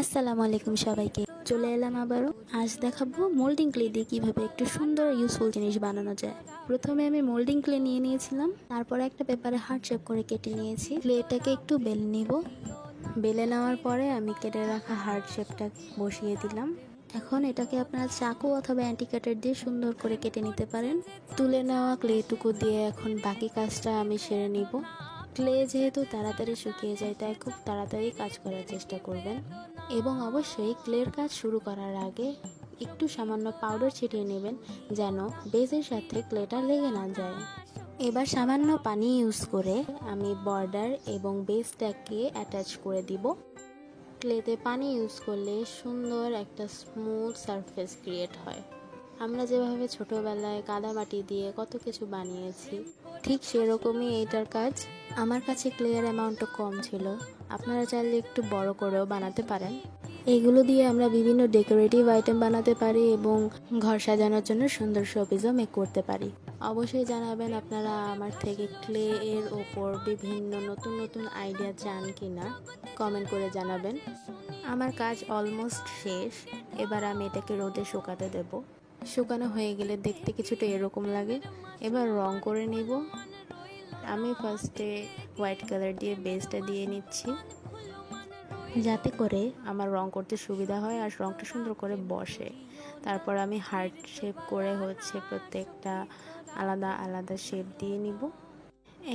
আসসালামু আলাইকুম সবাইকে। চলে এলাম আবারও। আজ দেখাবো মোল্ডিং ক্লে দিয়ে কীভাবে একটু সুন্দর ইউজফুল জিনিস বানানো যায়। প্রথমে আমি মোল্ডিং ক্লে নিয়ে নিয়েছিলাম, তারপরে একটা পেপারে হার্ট শেপ করে কেটে নিয়েছি। ক্লেটাকে একটু বেলে নিব। বেলে নেওয়ার পরে আমি কেটে রাখা হার্ট শেপটা বসিয়ে দিলাম। এখন এটাকে আপনারা চাকু অথবা অ্যান্টি কাটার দিয়ে সুন্দর করে কেটে নিতে পারেন। তুলে নেওয়া ক্লেটুকু দিয়ে এখন বাকি কাজটা আমি সেরে নিব। ক্লে যেহেতু তাড়াতাড়ি শুকিয়ে যায়, তাই খুব তাড়াতাড়ি কাজ করার চেষ্টা করবেন এবং অবশ্যই ক্লের কাজ শুরু করার আগে একটু সামান্য পাউডার ছিটিয়ে নেবেন, যেন বেজের সাথে ক্লেটা লেগে না যায়। এবার সামান্য পানি ইউজ করে আমি বর্ডার এবং বেসটাকে অ্যাটাচ করে দিব। ক্লেতে পানি ইউজ করলে সুন্দর একটা স্মুথ সারফেস ক্রিয়েট হয়। আমরা যেভাবে ছোটোবেলায় কাদামাটি দিয়ে কত কিছু বানিয়েছি, ঠিক সেরকমই এইটার কাজ। আমার কাছে ক্লেয়ার অ্যামাউন্টও কম ছিল, আপনারা চাইলে একটু বড় করেও বানাতে পারেন। এগুলো দিয়ে আমরা বিভিন্ন ডেকোরেটিভ আইটেম বানাতে পারি এবং ঘর সাজানোর জন্য সুন্দর শোপিসও মেক করতে পারি। অবশ্যই জানাবেন আপনারা আমার থেকে ক্লে এর ওপর বিভিন্ন নতুন নতুন আইডিয়া চান কি না, কমেন্ট করে জানাবেন। আমার কাজ অলমোস্ট শেষ। এবার আমি এটাকে রোদে শুকাতে দেব। শুকানো হয়ে গেলে দেখতে কিছুটা এরকম লাগে। এবার রং করে নিব। আমি ফার্স্টে হোয়াইট কালার দিয়ে বেসটা দিয়ে নিচ্ছি, যাতে করে আমার রং করতে সুবিধা হয় আর রংটা সুন্দর করে বসে। তারপর আমি হার্ট শেপ করে প্রত্যেকটা আলাদা আলাদা শেপ দিয়ে নিব।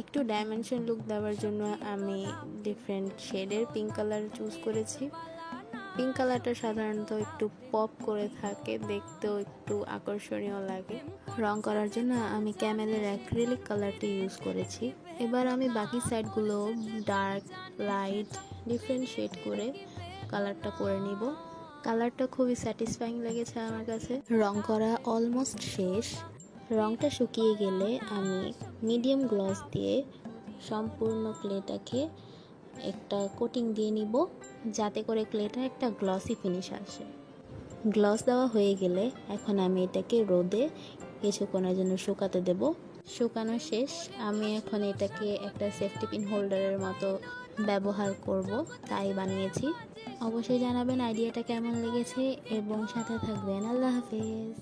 একটু ডাইমেনশন লুক দেওয়ার জন্য আমি ডিফারেন্ট শেডের পিঙ্ক কালার চুজ করেছি। পিঙ্ক কালারটা সাধারণত একটু পপ করে থাকে, দেখতেও একটু আকর্ষণীয় লাগে। রং করার জন্য আমি ক্যামেলের অ্যাক্রিলিক কালারটি ইউজ করেছি। এবার আমি বাকি সাইডগুলো ডার্ক, লাইট, ডিফারেন্ট শেড করে কালারটা করে নিব। কালারটা খুবই স্যাটিসফাইং লেগেছে আমার কাছে। রং করা অলমোস্ট শেষ। রংটা শুকিয়ে গেলে আমি মিডিয়াম গ্লস দিয়ে সম্পূর্ণ ক্লেটাকে একটা কোটিং দিয়ে নিব, যাতে করে ক্লেটা একটা গ্লসি ফিনিশ আসে। গ্লস দেওয়া হয়ে গেলে এখন আমি এটাকে রোদে কিছুক্ষণের জন্য শুকাতে দেব। শুকানো শেষ। আমি এখন এটাকে একটা সেফটি পিন হোল্ডারের মতো ব্যবহার করব, তাই বানিয়েছি। অবশ্যই জানাবেন আইডিয়াটা কেমন লেগেছে এবং সাথে থাকবেন। আল্লাহ হাফেজ।